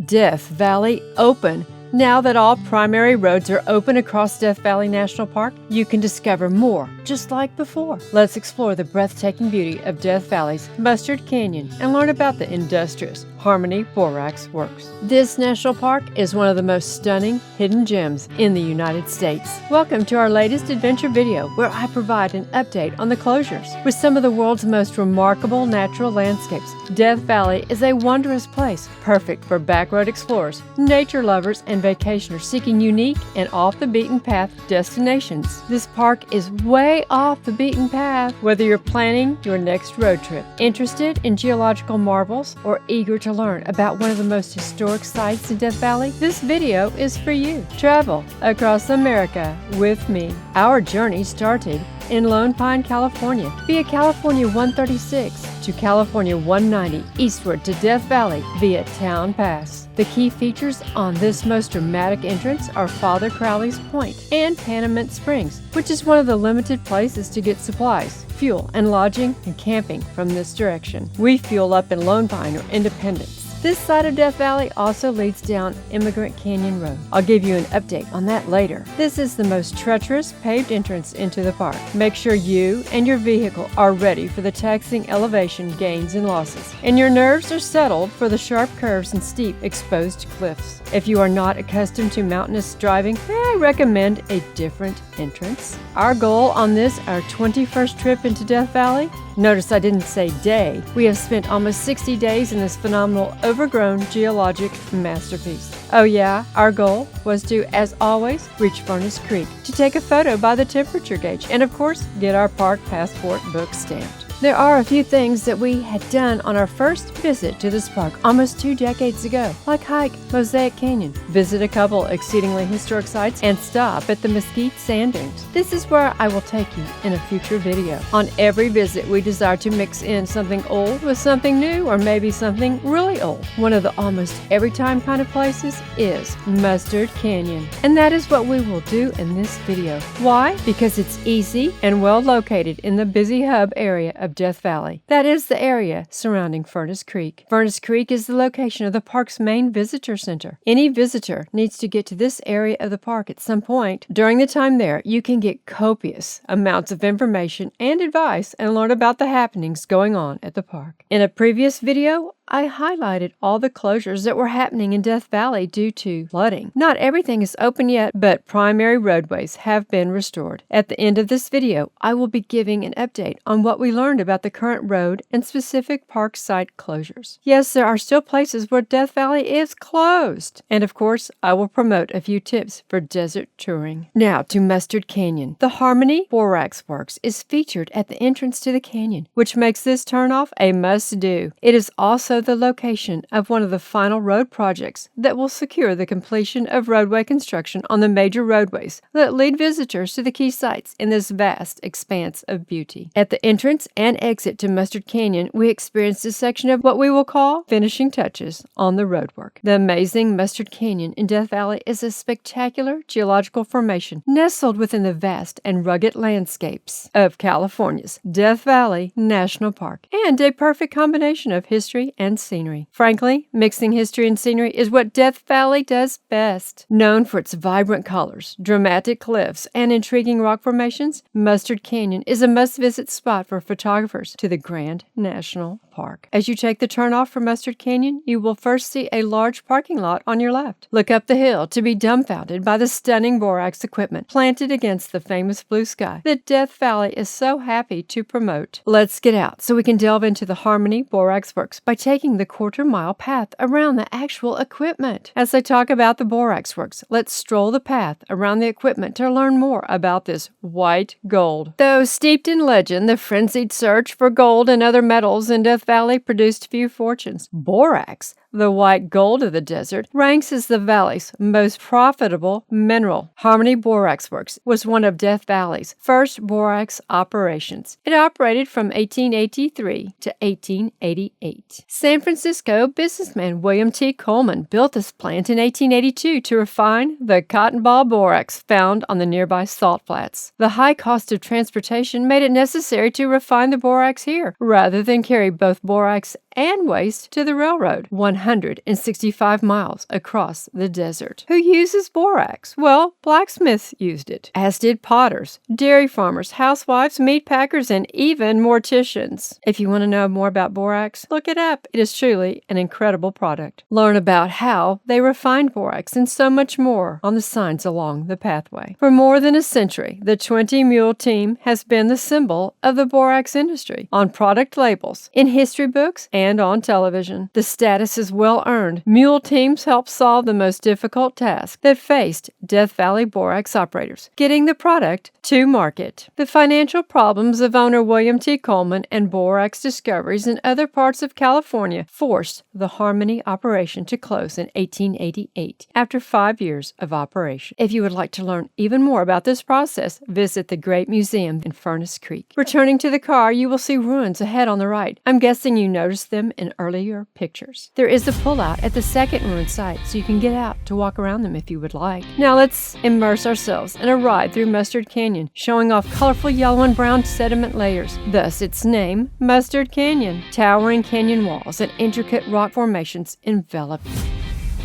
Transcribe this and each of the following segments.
Death Valley open. Now that all primary roads are open across Death Valley National Park, you can discover more, just like before. Let's explore the breathtaking beauty of Death Valley's Mustard Canyon and learn about the industrious Harmony Borax Works. This national park is one of the most stunning hidden gems in the United States. Welcome to our latest adventure video, where I provide an update on the closures. With some of the world's most remarkable natural landscapes, Death Valley is a wondrous place, perfect for backroad explorers, nature lovers, and vacationers seeking unique and off-the-beaten-path destinations. This park is way off the beaten path. Whether you're planning your next road trip, interested in geological marvels, or eager to learn about one of the most historic sites in Death Valley, this video is for you. Travel across America with me. Our journey started in Lone Pine, California, via California 136 to California 190 eastward to Death Valley via Town Pass. The key features on this most dramatic entrance are Father Crowley's Point and Panamint Springs, which is one of the limited places to get supplies, fuel, and lodging and camping from this direction. We fuel up in Lone Pine or Independence. This side of Death Valley also leads down Immigrant Canyon Road. I'll give you an update on that later. This is the most treacherous paved entrance into the park. Make sure you and your vehicle are ready for the taxing elevation gains and losses, and your nerves are settled for the sharp curves and steep exposed cliffs. If you are not accustomed to mountainous driving, may I recommend a different entrance? Our goal on this, our 21st trip into Death Valley, notice I didn't say day. We have spent almost 60 days in this phenomenal overgrown geologic masterpiece. Oh yeah, our goal was to, as always, reach Furnace Creek to take a photo by the temperature gauge and, of course, get our park passport book stamped. There are a few things that we had done on our first visit to this park almost 2 decades ago, like hike Mosaic Canyon, visit a couple exceedingly historic sites, and stop at the Mesquite Sand Dunes. This is where I will take you in a future video. On every visit, we desire to mix in something old with something new, or maybe something really old. One of the almost every time kind of places is Mustard Canyon, and that is what we will do in this video. Why? Because it's easy and well located in the busy hub area of Death Valley. That is the area surrounding Furnace Creek. Furnace Creek is the location of the park's main visitor center. Any visitor needs to get to this area of the park at some point. During the time there, you can get copious amounts of information and advice and learn about the happenings going on at the park. In a previous video, I highlighted all the closures that were happening in Death Valley due to flooding. Not everything is open yet, but primary roadways have been restored. At the end of this video, I will be giving an update on what we learned about the current road and specific park site closures. Yes, there are still places where Death Valley is closed. And of course, I will promote a few tips for desert touring. Now to Mustard Canyon. The Harmony Borax Works is featured at the entrance to the canyon, which makes this turnoff a must-do. It is also the location of one of the final road projects that will secure the completion of roadway construction on the major roadways that lead visitors to the key sites in this vast expanse of beauty. At the entrance and exit to Mustard Canyon, we experienced a section of what we will call finishing touches on the roadwork. The amazing Mustard Canyon in Death Valley is a spectacular geological formation nestled within the vast and rugged landscapes of California's Death Valley National Park, and a perfect combination of history and scenery. Frankly, mixing history and scenery is what Death Valley does best. Known for its vibrant colors, dramatic cliffs, and intriguing rock formations, Mustard Canyon is a must-visit spot for photographers to the Grand National Park. As you take the turnoff from Mustard Canyon, you will first see a large parking lot on your left. Look up the hill to be dumbfounded by the stunning borax equipment planted against the famous blue sky that Death Valley is so happy to promote. Let's get out so we can delve into the Harmony Borax Works by taking the quarter-mile path around the actual equipment. As I talk about the Borax Works, let's stroll the path around the equipment to learn more about this white gold. Though steeped in legend, the frenzied search for gold and other metals in Death Valley produced few fortunes. Borax, the white gold of the desert, ranks as the valley's most profitable mineral. Harmony Borax Works was one of Death Valley's first borax operations. It operated from 1883 to 1888. San Francisco businessman William T. Coleman built this plant in 1882 to refine the cotton ball borax found on the nearby salt flats. The high cost of transportation made it necessary to refine the borax here, rather than carry both borax and waste to the railroad, 165 miles across the desert. Who uses borax? Well, blacksmiths used it, as did potters, dairy farmers, housewives, meat packers, and even morticians. If you want to know more about borax, look it up. It is truly an incredible product. Learn about how they refined borax and so much more on the signs along the pathway. For more than a century, the 20-mule team has been the symbol of the borax industry on product labels, in history books, and on television. The status is well earned. Mule teams help solve the most difficult task that faced Death Valley borax operators, getting the product to market. The financial problems of owner William T. Coleman and borax discoveries in other parts of California forced the Harmony operation to close in 1888 after 5 years of operation. If you would like to learn even more about this process, visit the Great Museum in Furnace Creek. Returning to the car, you will see ruins ahead on the right. I'm guessing you noticed them in earlier pictures. There is a pullout at the second ruin site, so you can get out to walk around them if you would like. Now let's immerse ourselves in a ride through Mustard Canyon, showing off colorful yellow and brown sediment layers. Thus its name, Mustard Canyon. Towering canyon walls and intricate rock formations envelop you.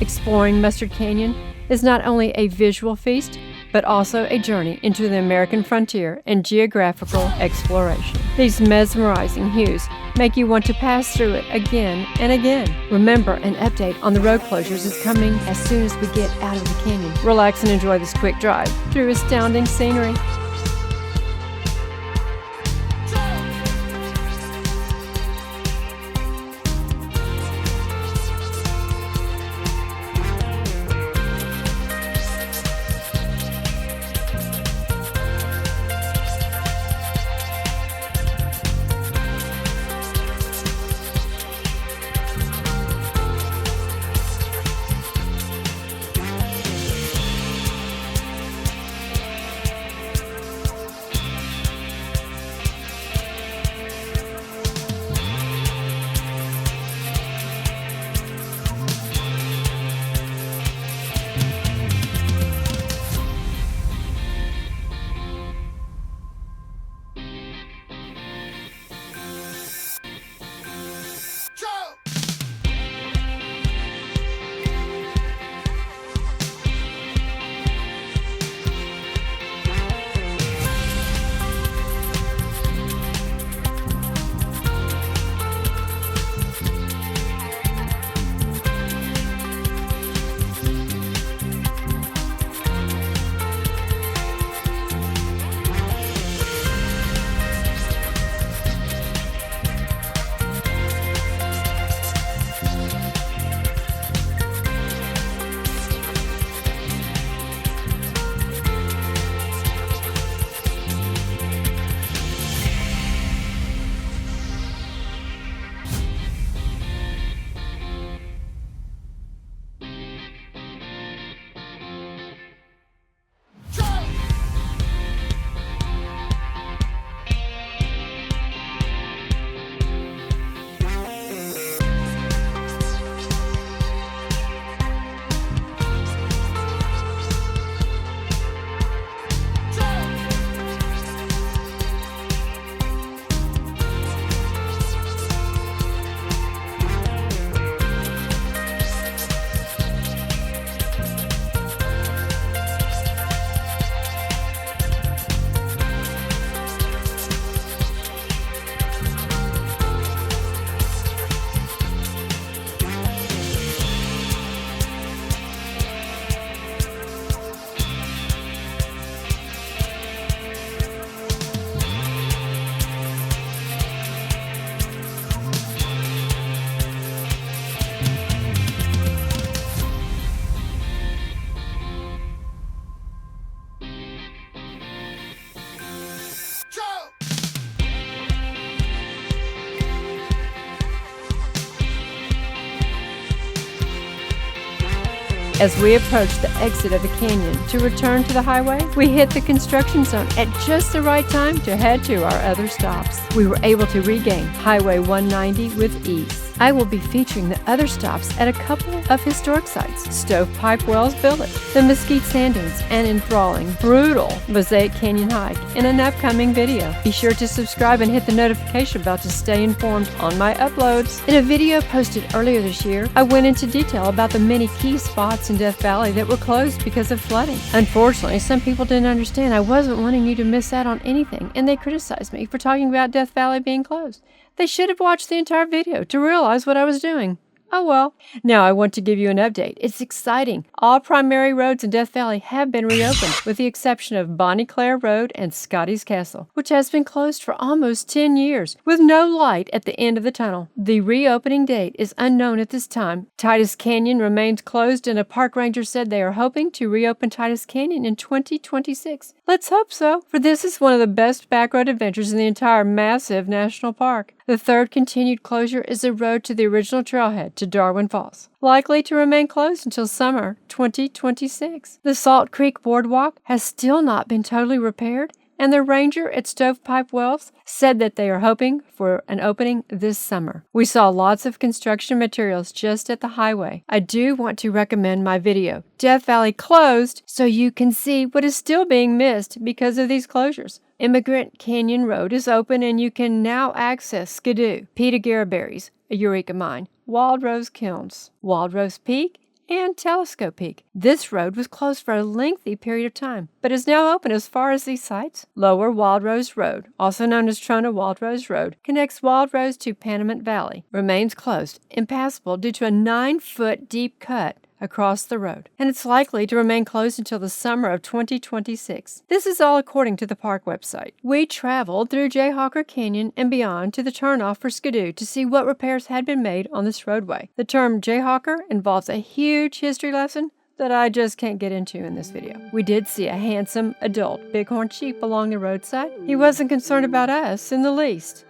Exploring Mustard Canyon is not only a visual feast, but also a journey into the American frontier and geographical exploration. These mesmerizing hues make you want to pass through it again and again. Remember, an update on the road closures is coming as soon as we get out of the canyon. Relax and enjoy this quick drive through astounding scenery. As we approach the exit of the canyon to return to the highway, we hit the construction zone at just the right time to head to our other stops. We were able to regain Highway 190 with ease. I will be featuring the other stops at a couple of historic sites, Stovepipe Wells Village, the Mesquite Sand Dunes, and enthralling, brutal Mosaic Canyon hike in an upcoming video. Be sure to subscribe and hit the notification bell to stay informed on my uploads. In a video posted earlier this year, I went into detail about the many key spots in Death Valley that were closed because of flooding. Unfortunately, some people didn't understand I wasn't wanting you to miss out on anything, and they criticized me for talking about Death Valley being closed. They should have watched the entire video to realize what I was doing. Oh well. Now I want to give you an update. It's exciting. All primary roads in Death Valley have been reopened, with the exception of Bonnie Claire Road and Scotty's Castle, which has been closed for almost 10 years, with no light at the end of the tunnel. The reopening date is unknown at this time. Titus Canyon remains closed, and a park ranger said they are hoping to reopen Titus Canyon in 2026. Let's hope so, for this is one of the best backroad adventures in the entire massive national park. The third continued closure is the road to the original trailhead to Darwin Falls, likely to remain closed until summer 2026. The Salt Creek Boardwalk has still not been totally repaired, and the ranger at Stovepipe Wells said that they are hoping for an opening this summer. We saw lots of construction materials just at the highway. I do want to recommend my video, Death Valley Closed, so you can see what is still being missed because of these closures. Immigrant Canyon Road is open, and you can now access Skidoo, Peta Garaberries, a Eureka Mine, Wild Rose Kilns, Wild Rose Peak, and Telescope Peak. This road was closed for a lengthy period of time, but is now open as far as these sites. Lower Wild Rose Road, also known as Trona Wild Rose Road, connects Wild Rose to Panamint Valley, remains closed, impassable due to a 9-foot deep cut across the road, and it's likely to remain closed until the summer of 2026. This is all according to the park website. We traveled through Jawhawker Canyon and beyond to the turnoff for Skidoo to see what repairs had been made on this roadway. The term Jawhawker involves a huge history lesson that I just can't get into in this video. We did see a handsome adult bighorn sheep along the roadside. He wasn't concerned about us in the least.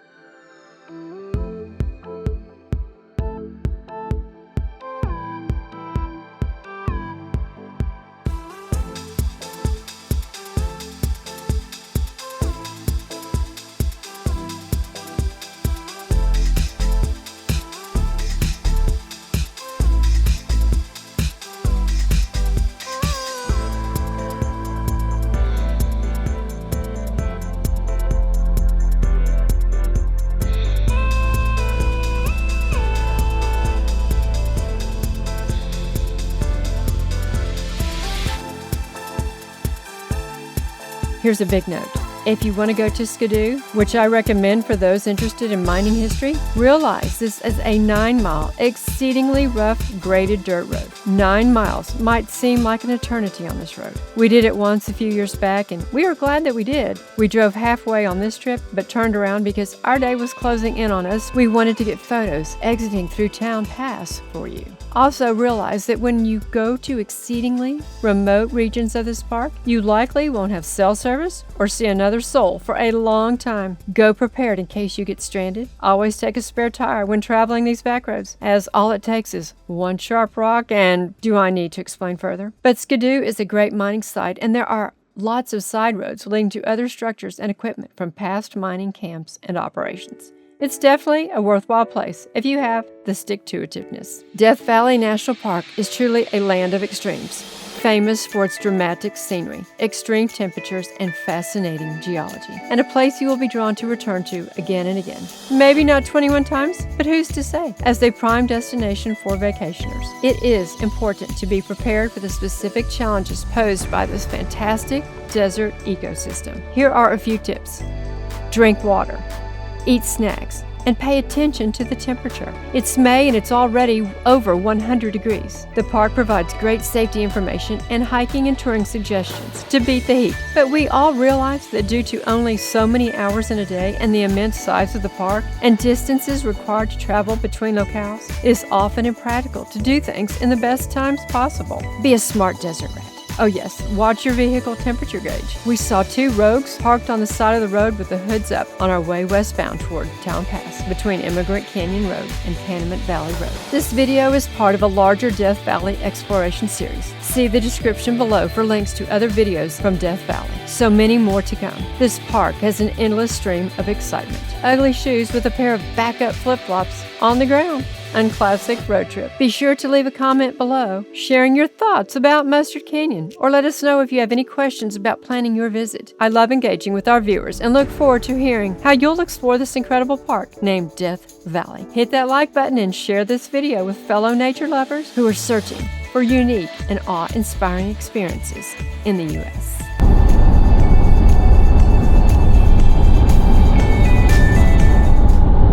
Here's a big note. If you want to go to Skidoo, which I recommend for those interested in mining history, realize this is a 9-mile, exceedingly rough, graded dirt road. 9 miles might seem like an eternity on this road. We did it once a few years back, and we were glad that we did. We drove halfway on this trip, but turned around because our day was closing in on us. We wanted to get photos exiting through Town Pass for you. Also realize that when you go to exceedingly remote regions of this park, you likely won't have cell service or see another soul for a long time. Go prepared in case you get stranded. Always take a spare tire when traveling these back roads, as all it takes is one sharp rock, and do I need to explain further? But Skidoo is a great mining site, and there are lots of side roads leading to other structures and equipment from past mining camps and operations. It's definitely a worthwhile place if you have the stick-to-itiveness. Death Valley National Park is truly a land of extremes, famous for its dramatic scenery, extreme temperatures, and fascinating geology, and a place you will be drawn to return to again and again. Maybe not 21 times, but who's to say? As a prime destination for vacationers, it is important to be prepared for the specific challenges posed by this fantastic desert ecosystem. Here are a few tips. Drink water. Eat snacks, and pay attention to the temperature. It's May and it's already over 100 degrees. The park provides great safety information and hiking and touring suggestions to beat the heat. But we all realize that due to only so many hours in a day and the immense size of the park and distances required to travel between locales, it is often impractical to do things in the best times possible. Be a smart desert rat. Oh yes, watch your vehicle temperature gauge. We saw 2 rogues parked on the side of the road with the hoods up on our way westbound toward Town Pass between Immigrant Canyon Road and Panamint Valley Road. This video is part of a larger Death Valley exploration series. See the description below for links to other videos from Death Valley. So many more to come. This park has an endless stream of excitement. Ugly shoes with a pair of backup flip-flops on the ground. And classic road trip. Be sure to leave a comment below sharing your thoughts about Mustard Canyon, or let us know if you have any questions about planning your visit. I love engaging with our viewers and look forward to hearing how you'll explore this incredible park named Death Valley. Hit that like button and share this video with fellow nature lovers who are searching for unique and awe-inspiring experiences in the U.S.